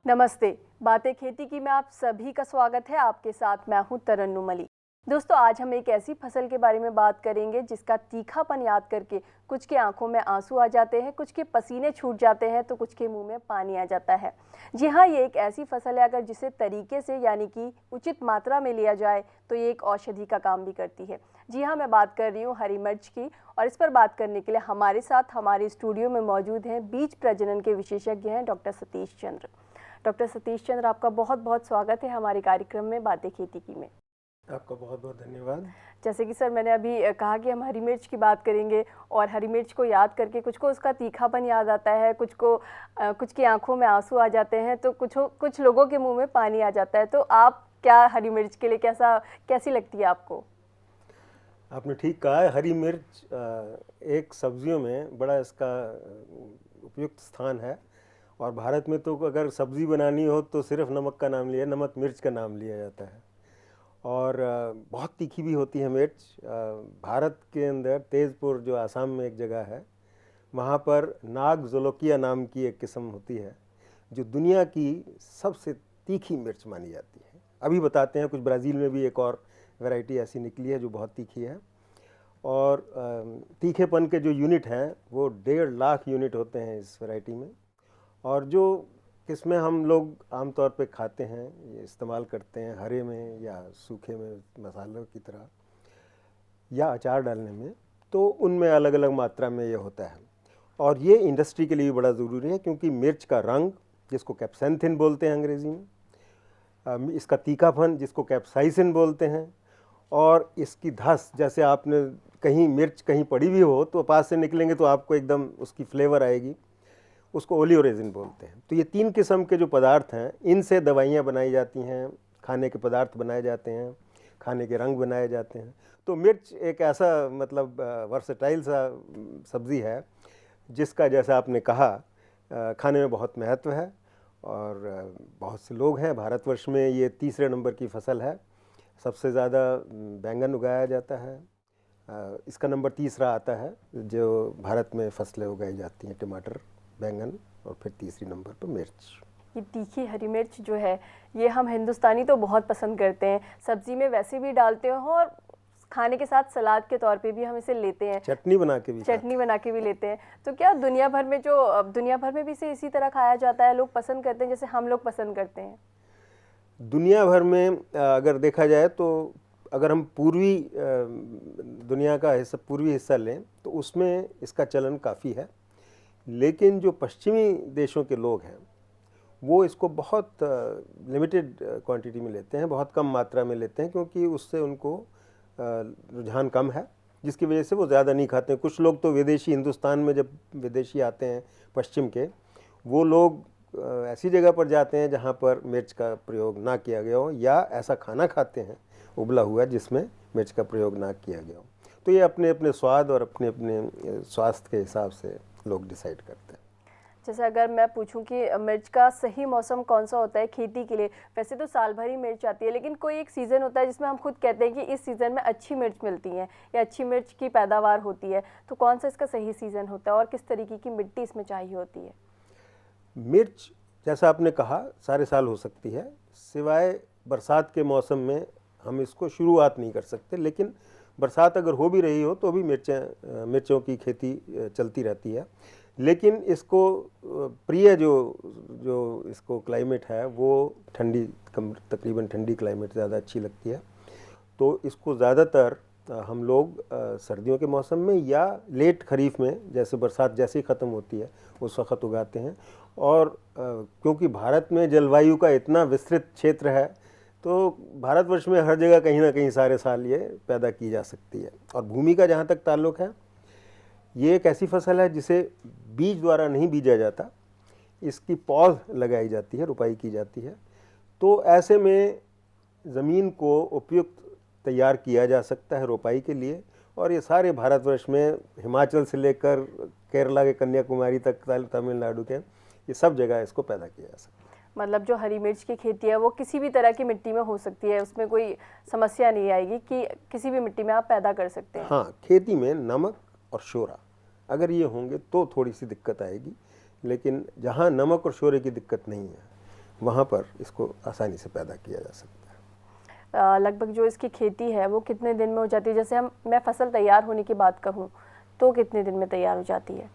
नमस्ते। बातें खेती की में आप सभी का स्वागत है। आपके साथ मैं हूं तरन्नुम अली। दोस्तों, आज हम एक ऐसी फसल के बारे में बात करेंगे जिसका तीखापन याद करके कुछ के आंखों में आंसू आ जाते हैं, कुछ के पसीने छूट जाते हैं तो कुछ के मुंह में पानी आ जाता है। जी हाँ, ये एक ऐसी फसल है अगर जिसे तरीके से यानी कि उचित मात्रा में लिया जाए तो ये एक औषधि का काम भी करती है। जी हाँ, मैं बात कर रही हूँ हरी मिर्च की। और इस पर बात करने के लिए हमारे साथ हमारे स्टूडियो में मौजूद हैं बीज प्रजनन के विशेषज्ञ हैं डॉक्टर सतीश चंद्र। डॉक्टर सतीश चंद्र, आपका बहुत बहुत स्वागत है हमारे कार्यक्रम में बातें खेती की में। आपका बहुत बहुत धन्यवाद। जैसे कि सर मैंने अभी कहा कि हम हरी मिर्च की बात करेंगे और हरी मिर्च को याद करके कुछ को उसका तीखापन याद आता है, कुछ की आंखों में आंसू आ जाते हैं तो कुछ लोगों के मुंह में पानी आ जाता है। तो आप क्या हरी मिर्च के लिए कैसी लगती है आपको? आपने ठीक कहा है, हरी मिर्च एक सब्जियों में बड़ा इसका उपयुक्त स्थान है। और भारत में तो अगर सब्ज़ी बनानी हो तो सिर्फ नमक मिर्च का नाम लिया जाता है। और बहुत तीखी भी होती है मिर्च। भारत के अंदर तेज़पुर जो आसाम में एक जगह है, वहाँ पर नाग जोलोकिया नाम की एक किस्म होती है जो दुनिया की सबसे तीखी मिर्च मानी जाती है। अभी बताते हैं, कुछ ब्राज़ील में भी एक और वैरायटी ऐसी निकली है जो बहुत तीखी है। और तीखेपन के जो यूनिट हैं वो 1.5 लाख यूनिट होते हैं इस वैरायटी में। और जो किस्में हम लोग आमतौर पे खाते हैं, ये इस्तेमाल करते हैं हरे में या सूखे में मसालों की तरह या अचार डालने में, तो उनमें अलग अलग मात्रा में ये होता है। और ये इंडस्ट्री के लिए भी बड़ा ज़रूरी है क्योंकि मिर्च का रंग, जिसको कैप्सेंथिन बोलते हैं अंग्रेज़ी में, इसका तीखापन जिसको कैप्साइसिन बोलते हैं, और इसकी धस, जैसे आपने कहीं मिर्च कहीं पड़ी भी हो तो पास से निकलेंगे तो आपको एकदम उसकी फ्लेवर आएगी, उसको ओलियोरेजिन बोलते हैं। तो ये 3 किस्म के जो पदार्थ हैं, इनसे दवाइयाँ बनाई जाती हैं, खाने के पदार्थ बनाए जाते हैं, खाने के रंग बनाए जाते हैं। तो मिर्च एक ऐसा वर्सेटाइल सा सब्ज़ी है जिसका, जैसा आपने कहा, खाने में बहुत महत्व है। और बहुत से लोग हैं, भारतवर्ष में ये तीसरे नंबर की फसल है। सबसे ज़्यादा बैंगन उगाया जाता है। इसका नंबर तीसरा आता है जो भारत में फसलें उगाई जाती हैं, टमाटर, बैंगन, और फिर तीसरी नंबर पर मिर्च। ये तीखी हरी मिर्च जो है ये हम हिंदुस्तानी तो बहुत पसंद करते हैं, सब्जी में वैसे भी डालते हो और खाने के साथ सलाद के तौर पे भी हम इसे लेते हैं, चटनी बना के भी लेते हैं। तो क्या दुनिया भर में भी इसे इसी तरह खाया जाता है, लोग पसंद करते हैं जैसे हम लोग पसंद करते हैं? दुनिया भर में अगर देखा जाए तो अगर हम पूर्वी दुनिया का पूर्वी हिस्सा लें तो उसमें इसका चलन काफ़ी है। लेकिन जो पश्चिमी देशों के लोग हैं वो इसको बहुत लिमिटेड क्वांटिटी में लेते हैं, बहुत कम मात्रा में लेते हैं, क्योंकि उससे उनको रुझान कम है, जिसकी वजह से वो ज़्यादा नहीं खाते हैं। कुछ लोग तो विदेशी, हिंदुस्तान में जब विदेशी आते हैं पश्चिम के, वो लोग ऐसी जगह पर जाते हैं जहाँ पर मिर्च का प्रयोग ना किया गया हो, या ऐसा खाना खाते हैं उबला हुआ जिसमें मिर्च का प्रयोग ना किया गया हो। तो ये अपने अपने स्वाद और अपने अपने स्वास्थ्य के हिसाब से लोग डिसाइड करते हैं। जैसे अगर मैं पूछूं कि मिर्च का सही मौसम कौन सा होता है खेती के लिए? वैसे तो साल भर ही मिर्च आती है, लेकिन कोई एक सीज़न होता है जिसमें हम खुद कहते हैं कि इस सीज़न में अच्छी मिर्च मिलती है या अच्छी मिर्च की पैदावार होती है। तो कौन सा इसका सही सीज़न होता है और किस तरीके की मिट्टी इसमें चाहिए होती है? मिर्च, जैसा आपने कहा, सारे साल हो सकती है, सिवाय बरसात के मौसम में हम इसको शुरुआत नहीं कर सकते। लेकिन बरसात अगर हो भी रही हो तो भी मिर्चों की खेती चलती रहती है। लेकिन इसको प्रिय जो इसको क्लाइमेट है वो तकरीबन ठंडी क्लाइमेट ज़्यादा अच्छी लगती है। तो इसको ज़्यादातर हम लोग सर्दियों के मौसम में या लेट खरीफ में, जैसे बरसात जैसे ही ख़त्म होती है उस वक़्त उगाते हैं। और क्योंकि भारत में जलवायु का इतना विस्तृत क्षेत्र है तो भारतवर्ष में हर जगह कहीं ना कहीं सारे साल ये पैदा की जा सकती है। और भूमि का जहाँ तक ताल्लुक़ है, ये एक ऐसी फसल है जिसे बीज द्वारा नहीं बीजा जाता, इसकी पौध लगाई जाती है, रुपाई की जाती है। तो ऐसे में ज़मीन को उपयुक्त तैयार किया जा सकता है रोपाई के लिए। और ये सारे भारतवर्ष में, हिमाचल से लेकर केरला के कन्याकुमारी तक, तमिलनाडु के, ये सब जगह इसको पैदा किया जा सकता है। मतलब जो हरी मिर्च की खेती है वो किसी भी तरह की मिट्टी में हो सकती है, उसमें कोई समस्या नहीं आएगी कि किसी भी मिट्टी में आप पैदा कर सकते हैं? हाँ, खेती में नमक और शोरा अगर ये होंगे तो थोड़ी सी दिक्कत आएगी, लेकिन जहाँ नमक और शोरे की दिक्कत नहीं है वहाँ पर इसको आसानी से पैदा किया जा सकता है। लगभग जो इसकी खेती है वो कितने दिन में हो जाती है? जैसे मैं फसल तैयार होने की बात कहूँ तो कितने दिन में तैयार हो जाती है?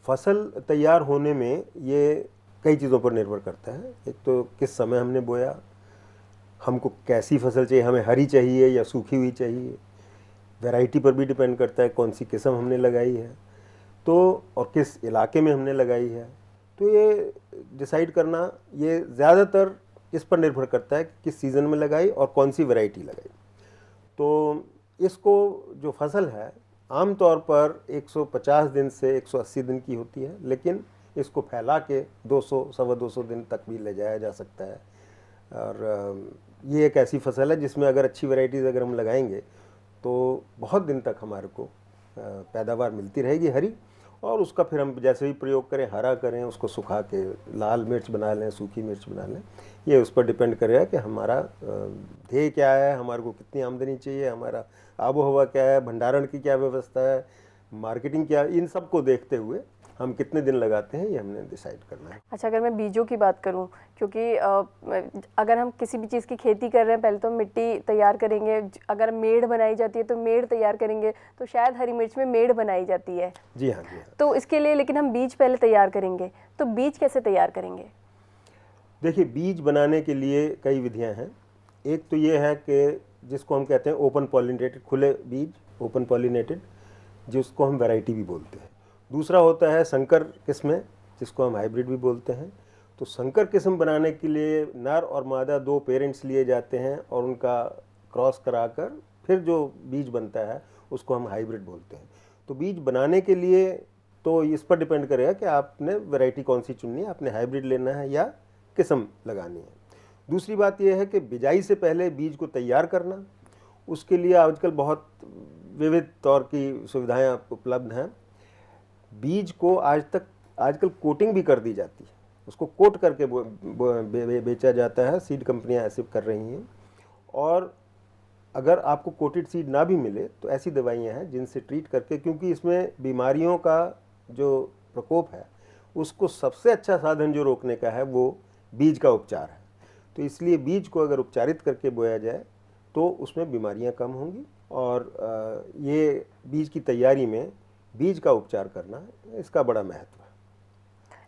फसल तैयार होने में ये कई चीज़ों पर निर्भर करता है। एक तो किस समय हमने बोया, हमको कैसी फसल चाहिए, हमें हरी चाहिए या सूखी हुई चाहिए, वैरायटी पर भी डिपेंड करता है, कौन सी किस्म हमने लगाई है तो, और किस इलाके में हमने लगाई है। तो ये डिसाइड करना ये ज़्यादातर इस पर निर्भर करता है कि किस सीज़न में लगाई और कौन सी वैरायटी लगाई। तो इसको जो फसल है आमतौर पर 150 दिन से 180 दिन की होती है, लेकिन इसको फैला के 200 सवा 200 दिन तक भी ले जाया जा सकता है। और ये एक ऐसी फसल है जिसमें अगर अच्छी वैरायटीज़ अगर हम लगाएंगे तो बहुत दिन तक हमारे को पैदावार मिलती रहेगी हरी, और उसका फिर हम जैसे भी प्रयोग करें, हरा करें, उसको सुखा के लाल मिर्च बना लें, सूखी मिर्च बना लें, ये उस पर डिपेंड करेगा कि हमारा ध्येय क्या है, हमारे को कितनी आमदनी चाहिए, हमारा आबो हवा क्या है, भंडारण की क्या व्यवस्था है, मार्केटिंग क्या, इन सब को देखते हुए हम कितने दिन लगाते हैं ये हमने डिसाइड करना है। अच्छा, अगर मैं बीजों की बात करूं, क्योंकि अगर हम किसी भी चीज़ की खेती कर रहे हैं पहले तो मिट्टी तैयार करेंगे, अगर मेड़ बनाई जाती है तो मेड़ तैयार करेंगे, तो शायद हरी मिर्च में मेड़ बनाई जाती है। जी हाँ, जी हाँ। तो इसके लिए लेकिन हम बीज पहले तैयार करेंगे, तो बीज कैसे तैयार करेंगे? देखिए, बीज बनाने के लिए कई विधियाँ हैं। एक तो ये है कि जिसको हम कहते हैं ओपन पॉलिनेटेड, खुले बीज, ओपन पॉलिनेटेड, जिसको हम वैरायटी भी बोलते हैं। दूसरा होता है संकर किस्में, जिसको हम हाइब्रिड भी बोलते हैं। तो संकर किस्म बनाने के लिए नर और मादा 2 पेरेंट्स लिए जाते हैं और उनका क्रॉस कराकर फिर जो बीज बनता है उसको हम हाइब्रिड बोलते हैं। तो बीज बनाने के लिए तो इस पर डिपेंड करेगा कि आपने वैरायटी कौन सी चुननी है, आपने हाइब्रिड लेना है या किस्म लगानी है। दूसरी बात यह है कि बिजाई से पहले बीज को तैयार करना, उसके लिए आजकल बहुत विविध तौर की सुविधाएं उपलब्ध हैं। बीज को आजकल कोटिंग भी कर दी जाती है, उसको कोट करके बेचा जाता है, सीड कंपनियां ऐसे कर रही हैं। और अगर आपको कोटेड सीड ना भी मिले तो ऐसी दवाइयां हैं जिनसे ट्रीट करके, क्योंकि इसमें बीमारियों का जो प्रकोप है उसको सबसे अच्छा साधन जो रोकने का है वो बीज का उपचार है। तो इसलिए बीज को अगर उपचारित करके बोया जाए तो उसमें बीमारियां कम होंगी। और ये बीज की तैयारी में बीज का उपचार करना, इसका बड़ा महत्व है।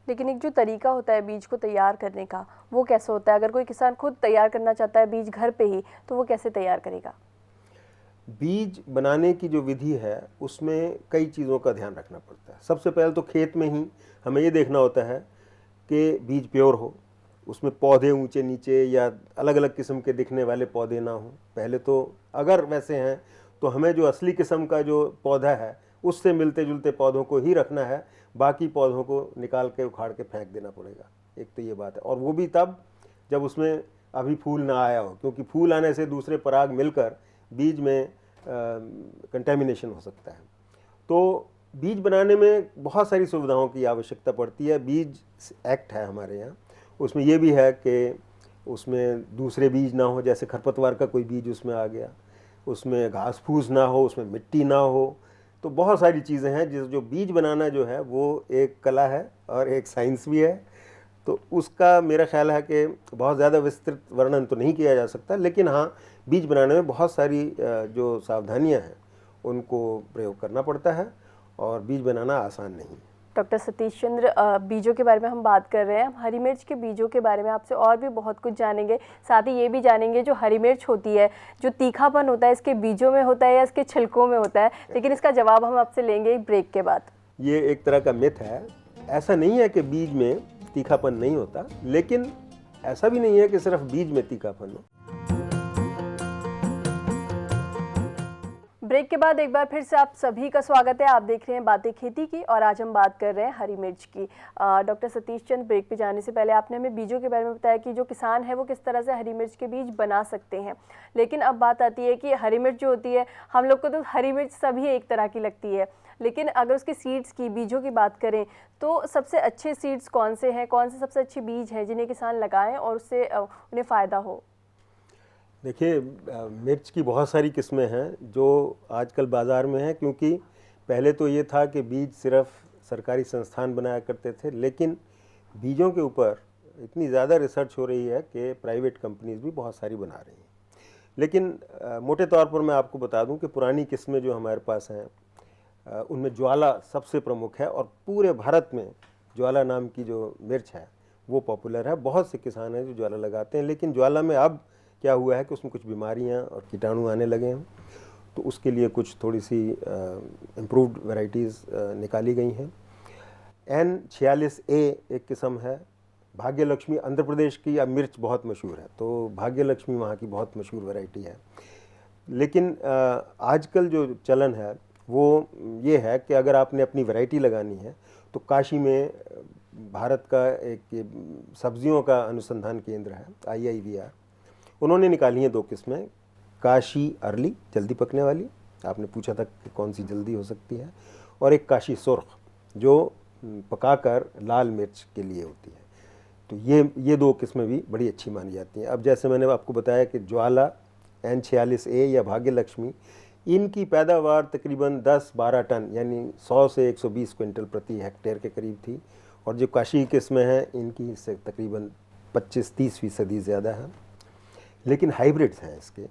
लेकिन एक जो तरीका होता है बीज को तैयार करने का, वो कैसे होता है? अगर कोई किसान खुद तैयार करना चाहता है बीज घर पे ही, तो वो कैसे तैयार करेगा? बीज बनाने की जो विधि है उसमें कई चीज़ों का ध्यान रखना पड़ता है। सबसे पहले तो खेत में ही हमें ये देखना होता है कि बीज प्योर हो, उसमें पौधे ऊंचे नीचे या अलग अलग किस्म के दिखने वाले पौधे ना हों। पहले तो अगर वैसे हैं तो हमें जो असली किस्म का जो पौधा है उससे मिलते जुलते पौधों को ही रखना है, बाकी पौधों को निकाल के उखाड़ के फेंक देना पड़ेगा। एक तो ये बात है, और वो भी तब जब उसमें अभी फूल ना आया हो, क्योंकि फूल आने से दूसरे पराग मिलकर बीज में कंटेमिनेशन हो सकता है। तो बीज बनाने में बहुत सारी सुविधाओं की आवश्यकता पड़ती है। बीज एक्ट है हमारे यहाँ, उसमें ये भी है कि उसमें दूसरे बीज ना हो, जैसे खरपतवार का कोई बीज उसमें आ गया, उसमें घास फूस ना हो, उसमें मिट्टी ना हो। तो बहुत सारी चीज़ें हैं जो बीज बनाना जो है वो एक कला है और एक साइंस भी है। तो उसका मेरा ख्याल है कि बहुत ज़्यादा विस्तृत वर्णन तो नहीं किया जा सकता, लेकिन हाँ, बीज बनाने में बहुत सारी जो सावधानियां हैं उनको प्रयोग करना पड़ता है और बीज बनाना आसान नहीं है। डॉक्टर सतीश चंद्र, बीजों के बारे में हम बात कर रहे हैं। हरी मिर्च के बीजों के बारे में आपसे और भी बहुत कुछ जानेंगे, साथ ही ये भी जानेंगे जो हरी मिर्च होती है, जो तीखापन होता है, इसके बीजों में होता है या इसके छिलकों में होता है, लेकिन इसका जवाब हम आपसे लेंगे एक ब्रेक के बाद। ये एक तरह का मिथ है, ऐसा नहीं है कि बीज में तीखापन नहीं होता, लेकिन ऐसा भी नहीं है कि सिर्फ बीज में तीखापन हो। ब्रेक के बाद एक बार फिर से आप सभी का स्वागत है। आप देख रहे हैं बातें खेती की और आज हम बात कर रहे हैं हरी मिर्च की। डॉक्टर सतीश चंद्र, ब्रेक पे जाने से पहले आपने हमें बीजों के बारे में बताया कि जो किसान है वो किस तरह से हरी मिर्च के बीज बना सकते हैं, लेकिन अब बात आती है कि हरी मिर्च जो होती है, हम लोग को तो हरी मिर्च सभी एक तरह की लगती है, लेकिन अगर उसके सीड्स की, बीजों की बात करें तो सबसे अच्छे सीड्स कौन से हैं, कौन से सबसे अच्छे बीज हैं जिन्हें किसान लगाएं और उससे उन्हें फ़ायदा हो? देखिए, मिर्च की बहुत सारी किस्में हैं जो आजकल बाज़ार में हैं, क्योंकि पहले तो ये था कि बीज सिर्फ सरकारी संस्थान बनाया करते थे, लेकिन बीजों के ऊपर इतनी ज़्यादा रिसर्च हो रही है कि प्राइवेट कंपनीज भी बहुत सारी बना रही हैं। लेकिन मोटे तौर पर मैं आपको बता दूं कि पुरानी किस्में जो हमारे पास हैं उनमें ज्वाला सबसे प्रमुख है, और पूरे भारत में ज्वाला नाम की जो मिर्च है वो पॉपुलर है। बहुत से किसान हैं जो ज्वाला लगाते हैं, लेकिन ज्वाला में अब क्या हुआ है कि उसमें कुछ बीमारियां और कीटाणु आने लगे हैं, तो उसके लिए कुछ थोड़ी सी इम्प्रूव्ड वैरायटीज़ निकाली गई हैं। N46A एक किस्म है। भाग्य लक्ष्मी आंध्र प्रदेश की अब मिर्च बहुत मशहूर है, तो भाग्य लक्ष्मी वहाँ की बहुत मशहूर वैरायटी है। लेकिन आजकल जो चलन है वो ये है कि अगर आपने अपनी वैरायटी लगानी है तो काशी में भारत का एक सब्जियों का अनुसंधान केंद्र है IIVR, उन्होंने निकाली हैं 2 किस्में, काशी अर्ली जल्दी पकने वाली, आपने पूछा था कि कौन सी जल्दी हो सकती है, और एक काशी सुर्ख जो पकाकर लाल मिर्च के लिए होती है। तो ये 2 किस्में भी बड़ी अच्छी मानी जाती हैं। अब जैसे मैंने आपको बताया कि ज्वाला, N46A या भाग्य लक्ष्मी, इनकी पैदावार तकरीबन 10-12 टन यानी 100 से 120 क्विंटल प्रति हेक्टेयर के करीब थी, और जो काशी किस्में हैं इनकी से तकरीबन 25-30% ज़्यादा है। लेकिन हाइब्रिड्स हैं इसके,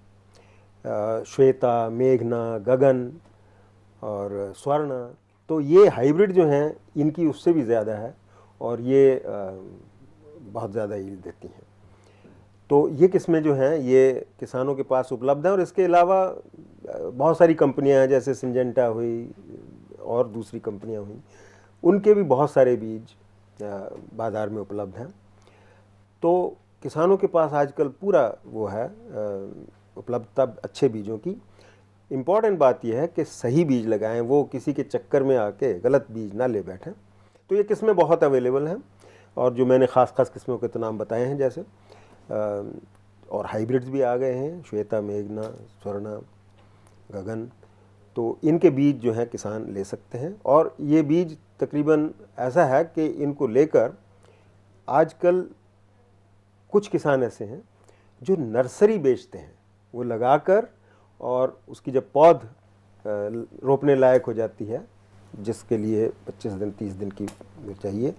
श्वेता, मेघना, गगन और स्वर्ण, तो ये हाइब्रिड जो हैं इनकी उससे भी ज़्यादा है, और ये बहुत ज़्यादा यील्ड देती हैं। तो ये किस्में जो हैं ये किसानों के पास उपलब्ध हैं, और इसके अलावा बहुत सारी कंपनियां हैं, जैसे सिंजेंटा हुई और दूसरी कंपनियां हुई, उनके भी बहुत सारे बीज बाज़ार में उपलब्ध हैं। तो किसानों के पास आजकल पूरा वो है उपलब्धता अच्छे बीजों की। इम्पॉर्टेंट बात यह है कि सही बीज लगाएं, वो किसी के चक्कर में आके गलत बीज ना ले बैठें। तो ये किस्में बहुत अवेलेबल हैं, और जो मैंने ख़ास किस्मों के तो नाम बताए हैं जैसे, और हाइब्रिड्स भी आ गए हैं, श्वेता, मेघना, स्वर्ण, गगन, तो इनके बीज जो हैं किसान ले सकते हैं। और ये बीज तकरीबन ऐसा है कि इनको लेकर आजकल कुछ किसान ऐसे हैं जो नर्सरी बेचते हैं, वो लगाकर, और उसकी जब पौध रोपने लायक हो जाती है, जिसके लिए 25 दिन 30 दिन की चाहिए,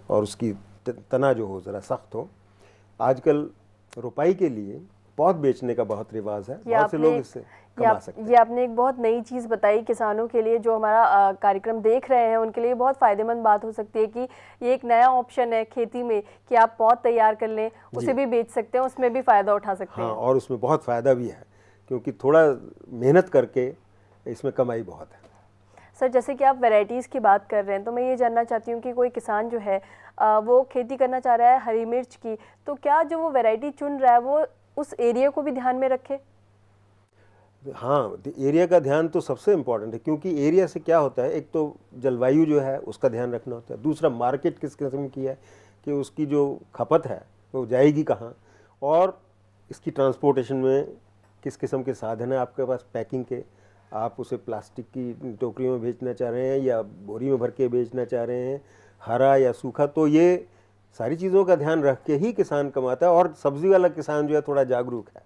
और उसकी तना जो हो ज़रा सख्त हो, आजकल रोपाई के लिए पौध बेचने का बहुत रिवाज है, बहुत से लोग इससे कमा सकते हैं। ये आपने एक बहुत नई चीज़ बताई किसानों के लिए, जो हमारा कार्यक्रम देख रहे हैं उनके लिए बहुत फ़ायदेमंद बात हो सकती है कि ये एक नया ऑप्शन है खेती में कि आप पौध तैयार कर लें, उसे भी बेच सकते हैं, उसमें भी फ़ायदा उठा सकते हैं। हाँ, और उसमें बहुत फ़ायदा भी है, क्योंकि थोड़ा मेहनत करके इसमें कमाई बहुत है। सर, जैसे कि आप वैरायटीज़ की बात कर रहे हैं, तो मैं ये जानना चाहती हूँ कि कोई किसान जो है वो खेती करना चाह रहा है हरी मिर्च की, तो क्या जो वो वैरायटी चुन रहा है वो उस एरिया को भी ध्यान में रखे? हाँ, एरिया का ध्यान तो सबसे इम्पोर्टेंट है, क्योंकि एरिया से क्या होता है, एक तो जलवायु जो है उसका ध्यान रखना होता है, दूसरा मार्केट किस किस्म की है कि उसकी जो खपत है वो जाएगी कहाँ, और इसकी ट्रांसपोर्टेशन में किस किस्म के साधन है आपके पास पैकिंग के, आप उसे प्लास्टिक की टोकरियों में बेचना चाह रहे हैं या बोरी में भर के बेचना चाह रहे हैं, हरा या सूखा, तो ये सारी चीज़ों का ध्यान रख के ही किसान कमाता है। और सब्ज़ी वाला किसान जो है थोड़ा जागरूक है,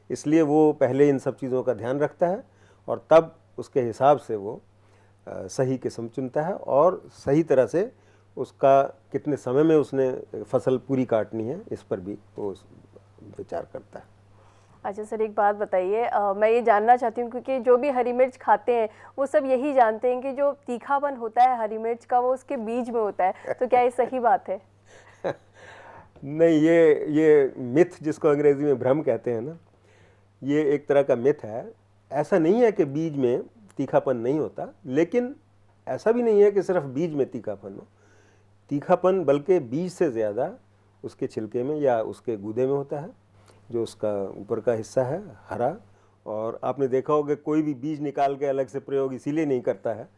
इसलिए वो पहले इन सब चीज़ों का ध्यान रखता है, और तब उसके हिसाब से वो सही किस्म चुनता है, और सही तरह से उसका कितने समय में उसने फसल पूरी काटनी है इस पर भी वो विचार करता है। अच्छा सर, एक बात बताइए, मैं ये जानना चाहती हूँ क्योंकि जो भी हरी मिर्च खाते हैं वो सब यही जानते हैं कि जो तीखापन होता है हरी मिर्च का वो उसके बीज में होता है, तो क्या ये सही बात है? नहीं, ये मिथ जिसको अंग्रेजी में भ्रम कहते हैं ना, ये एक तरह का मिथ है। ऐसा नहीं है कि बीज में तीखापन नहीं होता, लेकिन ऐसा भी नहीं है कि सिर्फ बीज में तीखापन हो। तीखापन बल्कि बीज से ज़्यादा उसके छिलके में या उसके गूदे में होता है, जो उसका ऊपर का हिस्सा है हरा। और आपने देखा होगा कोई भी बीज निकाल के अलग से प्रयोग इसीलिए नहीं करता है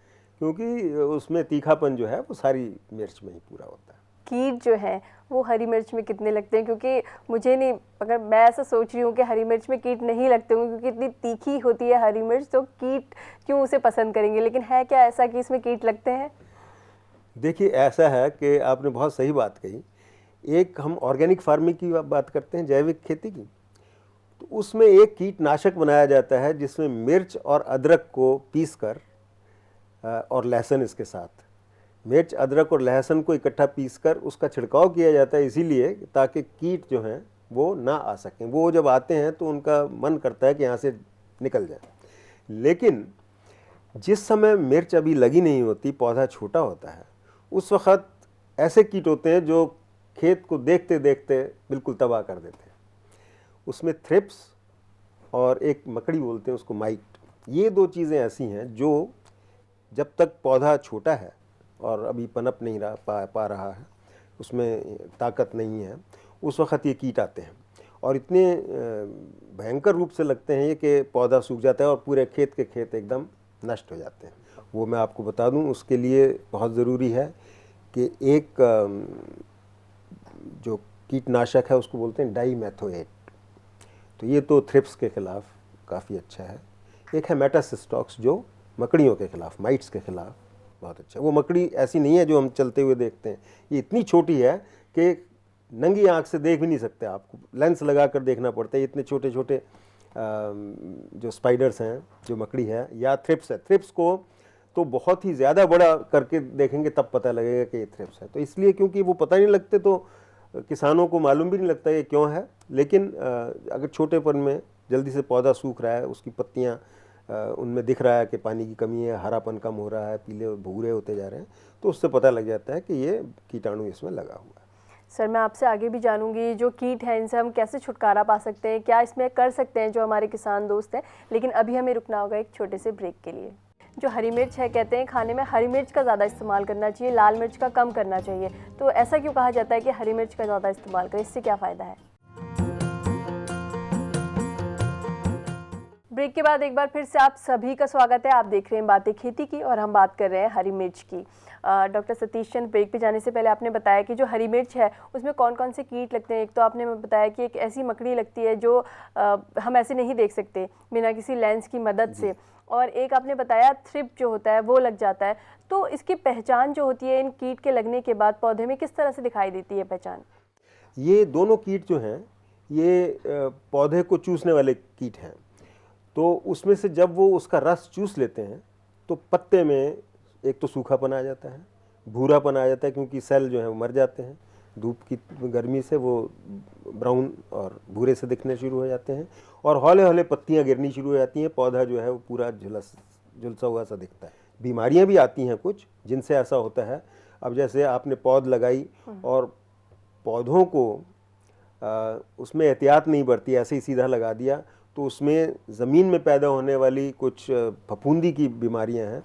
क्योंकि उसमें तीखापन जो है वो सारी मिर्च में ही पूरा होता है। कीट जो है वो हरी मिर्च में कितने लगते हैं? क्योंकि मुझे नहीं, अगर मैं ऐसा सोच रही हूँ कि हरी मिर्च में कीट नहीं लगते होंगे क्योंकि इतनी तीखी होती है हरी मिर्च, तो कीट क्यों उसे पसंद करेंगे, लेकिन है क्या ऐसा कि इसमें कीट लगते हैं? देखिए, ऐसा है कि आपने बहुत सही बात कही। एक हम ऑर्गेनिक फार्मिंग की बात करते हैं, जैविक खेती की, तो उसमें एक कीटनाशक बनाया जाता है जिसमें मिर्च और अदरक को पीस कर और लहसुन इसके साथ मिर्च, अदरक और लहसुन को इकट्ठा पीसकर उसका छिड़काव किया जाता है, इसीलिए ताकि कीट जो हैं वो ना आ सकें। वो जब आते हैं तो उनका मन करता है कि यहाँ से निकल जाए। लेकिन जिस समय मिर्च अभी लगी नहीं होती, पौधा छोटा होता है, उस वक्त ऐसे कीट होते हैं जो खेत को देखते देखते बिल्कुल तबाह कर देते हैं। उसमें थ्रिप्स और एक मकड़ी बोलते हैं उसको, माइट, ये दो चीज़ें ऐसी हैं जो जब तक पौधा छोटा है और अभी पनप नहीं पा रहा है, उसमें ताकत नहीं है, उस वक्त ये कीट आते हैं और इतने भयंकर रूप से लगते हैं ये कि पौधा सूख जाता है और पूरे खेत के खेत एकदम नष्ट हो जाते हैं। वो मैं आपको बता दूं, उसके लिए बहुत ज़रूरी है कि एक जो कीटनाशक है उसको बोलते हैं डाईमेथोएट, तो ये तो थ्रिप्स के ख़िलाफ़ काफ़ी अच्छा है। एक है मेटासिस्टॉक्स जो मकड़ियों के ख़िलाफ़, माइट्स के ख़िलाफ़ बहुत अच्छा है। वो मकड़ी ऐसी नहीं है जो हम चलते हुए देखते हैं, ये इतनी छोटी है कि नंगी आंख से देख भी नहीं सकते, आपको लेंस लगा कर देखना पड़ता है। इतने छोटे छोटे जो स्पाइडर्स हैं, जो मकड़ी है या थ्रिप्स है, थ्रिप्स को तो बहुत ही ज़्यादा बड़ा करके देखेंगे तब पता लगेगा कि ये थ्रिप्स है। तो इसलिए क्योंकि वो पता नहीं लगते तो किसानों को मालूम भी नहीं लगता ये क्यों है। लेकिन अगर छोटेपन में जल्दी से पौधा सूख रहा है, उसकी पत्तियाँ उनमें दिख रहा है कि पानी की कमी है, हरापन कम हो रहा है, पीले और भूरे होते जा रहे हैं, तो उससे पता लग जाता है कि ये कीटाणु इसमें लगा हुआ है। सर, मैं आपसे आगे भी जानूंगी जो कीट हैं इनसे हम कैसे छुटकारा पा सकते हैं, क्या इसमें कर सकते हैं जो हमारे किसान दोस्त हैं। लेकिन अभी हमें रुकना होगा एक छोटे से ब्रेक के लिए। जो हरी मिर्च है, कहते हैं खाने में हरी मिर्च का ज़्यादा इस्तेमाल करना चाहिए, लाल मिर्च का कम करना चाहिए, तो ऐसा क्यों कहा जाता है कि हरी मिर्च का ज़्यादा इस्तेमाल करें, इससे क्या फ़ायदा है? ब्रेक के बाद एक बार फिर से आप सभी का स्वागत है। आप देख रहे हैं बातें खेती की और हम बात कर रहे हैं हरी मिर्च की। डॉक्टर सतीश चंद, ब्रेक पे जाने से पहले आपने बताया कि जो हरी मिर्च है उसमें कौन कौन से कीट लगते हैं। एक तो आपने बताया कि एक ऐसी मकड़ी लगती है जो हम ऐसे नहीं देख सकते बिना किसी लेंस की मदद से, और एक आपने बताया थ्रिप जो होता है वो लग जाता है। तो इसकी पहचान जो होती है इन कीट के लगने के बाद पौधे में किस तरह से दिखाई देती है पहचान? ये दोनों कीट जो हैं ये पौधे को चूसने वाले कीट हैं। तो उसमें से जब वो उसका रस चूस लेते हैं तो पत्ते में एक तो सूखापन आ जाता है, भूरापन आ जाता है, क्योंकि सेल जो है वो मर जाते हैं, धूप की गर्मी से वो ब्राउन और भूरे से दिखने शुरू हो जाते हैं और हौले हौले पत्तियां गिरनी शुरू हो जाती हैं, पौधा जो है वो पूरा झुलसा हुआ सा दिखता है। बीमारियां भी आती हैं कुछ जिनसे ऐसा होता है। अब जैसे आपने पौध लगाई और पौधों को उसमें एहतियात नहीं बरती, ऐसे ही सीधा लगा दिया, तो उसमें ज़मीन में पैदा होने वाली कुछ फफूंदी की बीमारियां हैं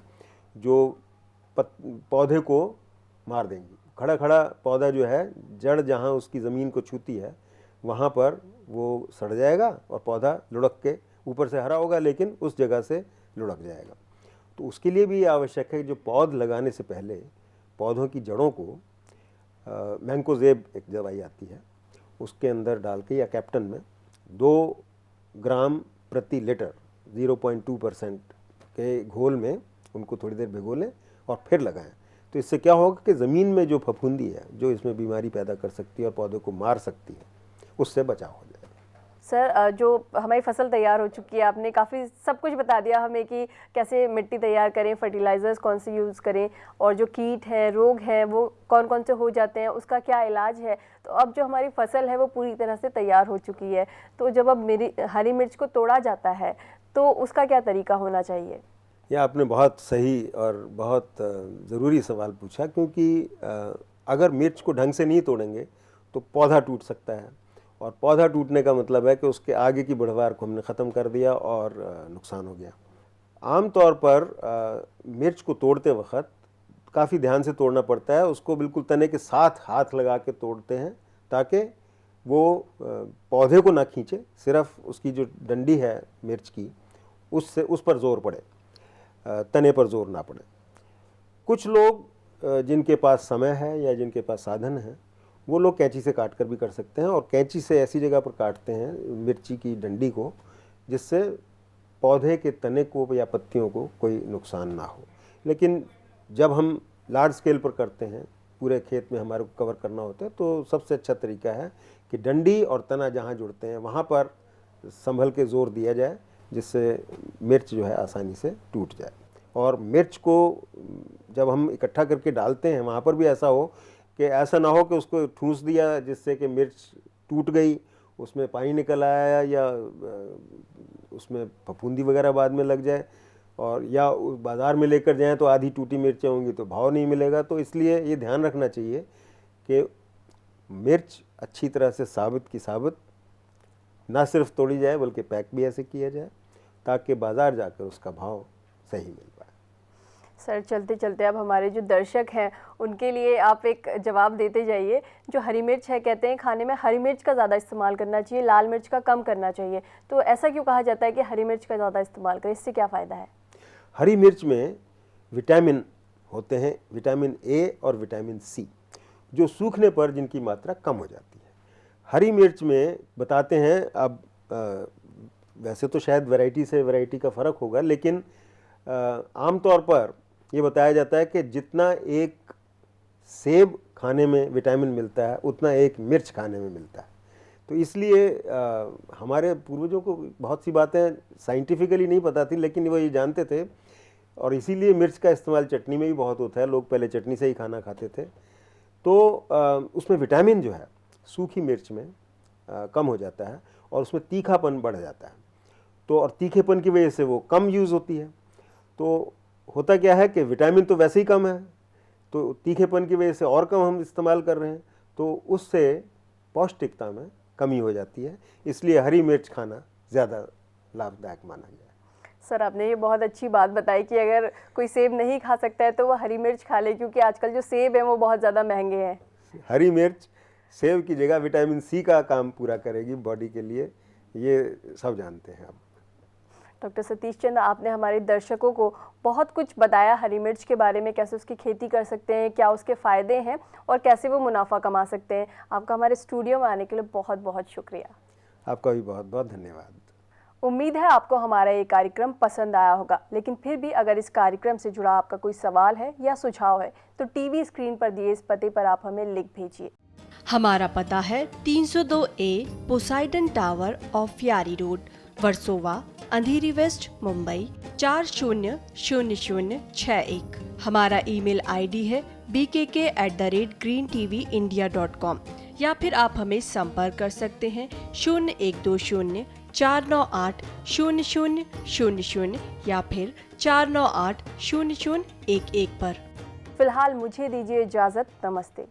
जो पौधे को मार देंगी। खड़ा खड़ा पौधा जो है, जड़ जहाँ उसकी ज़मीन को छूती है वहाँ पर वो सड़ जाएगा और पौधा लुढ़क के ऊपर से हरा होगा लेकिन उस जगह से लुढ़क जाएगा। तो उसके लिए भी ये आवश्यक है कि जो पौध लगाने से पहले पौधों की जड़ों को मैंकोजेब एक दवाई आती है उसके अंदर डाल के या कैप्टन में 2 ग्राम प्रति लीटर 0.2% के घोल में उनको थोड़ी देर भिगो लें और फिर लगाएं। तो इससे क्या होगा कि ज़मीन में जो फफूंदी है जो इसमें बीमारी पैदा कर सकती है और पौधे को मार सकती है, उससे बचाव हो जाएगा। सर, जो हमारी फसल तैयार हो चुकी है, आपने काफ़ी सब कुछ बता दिया हमें कि कैसे मिट्टी तैयार करें, फर्टिलाइज़र्स कौन से यूज़ करें और जो कीट हैं, रोग हैं वो कौन कौन से हो जाते हैं, उसका क्या इलाज है। तो अब जो हमारी फसल है वो पूरी तरह से तैयार हो चुकी है, तो जब अब मेरी हरी मिर्च को तोड़ा जाता है तो उसका क्या तरीका होना चाहिए? ये आपने बहुत सही और बहुत ज़रूरी सवाल पूछा, क्योंकि अगर मिर्च को ढंग से नहीं तोड़ेंगे तो पौधा टूट सकता है और पौधा टूटने का मतलब है कि उसके आगे की बढ़वार को हमने ख़त्म कर दिया और नुकसान हो गया। आमतौर पर मिर्च को तोड़ते वक्त काफ़ी ध्यान से तोड़ना पड़ता है, उसको बिल्कुल तने के साथ हाथ लगा के तोड़ते हैं ताकि वो पौधे को ना खींचे, सिर्फ उसकी जो डंडी है मिर्च की उससे उस पर ज़ोर पड़े, तने पर जोर ना पड़े। कुछ लोग जिनके पास समय है या जिनके पास साधन है वो लोग कैंची से काट कर भी कर सकते हैं और कैंची से ऐसी जगह पर काटते हैं मिर्ची की डंडी को जिससे पौधे के तने को या पत्तियों को कोई नुकसान ना हो। लेकिन जब हम लार्ज स्केल पर करते हैं, पूरे खेत में हमारे को कवर करना होता है, तो सबसे अच्छा तरीका है कि डंडी और तना जहाँ जुड़ते हैं वहाँ पर संभल के ज़ोर दिया जाए जिससे मिर्च जो है आसानी से टूट जाए। और मिर्च को जब हम इकट्ठा करके डालते हैं वहाँ पर भी ऐसा हो कि ऐसा ना हो कि उसको ठूंस दिया जिससे कि मिर्च टूट गई, उसमें पानी निकल आया या उसमें फफूंदी वगैरह बाद में लग जाए, और या बाज़ार में लेकर जाएं तो आधी टूटी मिर्चें होंगी तो भाव नहीं मिलेगा। तो इसलिए ये ध्यान रखना चाहिए कि मिर्च अच्छी तरह से साबित की साबित ना सिर्फ तोड़ी जाए बल्कि पैक भी ऐसे किया जाए ताकि बाज़ार जाकर उसका भाव सही मिल पाए। सर, चलते चलते अब हमारे जो दर्शक हैं उनके लिए आप एक जवाब देते जाइए। जो हरी मिर्च है, कहते हैं खाने में हरी मिर्च का ज़्यादा इस्तेमाल करना चाहिए, लाल मिर्च का कम करना चाहिए, तो ऐसा क्यों कहा जाता है कि हरी मिर्च का ज़्यादा इस्तेमाल करें? इससे क्या फ़ायदा है? हरी मिर्च में विटामिन होते हैं, विटामिन ए और विटामिन सी, जो सूखने पर जिनकी मात्रा कम हो जाती है। हरी मिर्च में बताते हैं, अब वैसे तो शायद वैरायटी से वैरायटी का फ़र्क होगा, लेकिन आमतौर पर ये बताया जाता है कि जितना एक सेब खाने में विटामिन मिलता है उतना एक मिर्च खाने में मिलता है। तो इसलिए हमारे पूर्वजों को बहुत सी बातें साइंटिफिकली नहीं पता थी, लेकिन वो ये जानते थे, और इसीलिए मिर्च का इस्तेमाल चटनी में भी बहुत होता है। लोग पहले चटनी से ही खाना खाते थे। तो उसमें विटामिन जो है सूखी मिर्च में कम हो जाता है और उसमें तीखापन बढ़ जाता है। तो और तीखेपन की वजह से वो कम यूज़ होती है। तो होता क्या है कि विटामिन तो वैसे ही कम है, तो तीखेपन की वजह से और कम हम इस्तेमाल कर रहे हैं, तो उससे पौष्टिकता में कमी हो जाती है। इसलिए हरी मिर्च खाना ज़्यादा लाभदायक माना गया है। सर, आपने ये बहुत अच्छी बात बताई कि अगर कोई सेब नहीं खा सकता है तो वो हरी मिर्च खा ले, क्योंकि आजकल जो सेब है वो बहुत ज़्यादा महंगे हैं। हरी मिर्च सेब की जगह विटामिन सी का काम पूरा करेगी बॉडी के लिए, ये सब जानते हैं अब। डॉक्टर सतीश चंद्र, आपने हमारे दर्शकों को बहुत कुछ बताया हरी मिर्च के बारे में, कैसे उसकी खेती कर सकते हैं, क्या उसके फ़ायदे हैं और कैसे वो मुनाफा कमा सकते हैं। आपका हमारे स्टूडियो में आने के लिए बहुत बहुत शुक्रिया। आपका भी बहुत बहुत धन्यवाद। उम्मीद है आपको हमारा ये कार्यक्रम पसंद आया होगा, लेकिन फिर भी अगर इस कार्यक्रम से जुड़ा आपका कोई सवाल है या सुझाव है तो टीवी स्क्रीन पर दिए इस पते पर आप हमें लिख भेजिए। हमारा पता है 302A पोसाइडन टावर ऑफ यारी रोड, वर्सोवा, अंधेरी वेस्ट, मुंबई 400061। हमारा ईमेल आईडी है bkk@greentvindia.com, या फिर आप हमें संपर्क कर सकते हैं 0120-498-0000 या फिर 498-0011 पर। फिलहाल मुझे दीजिए इजाज़त। नमस्ते।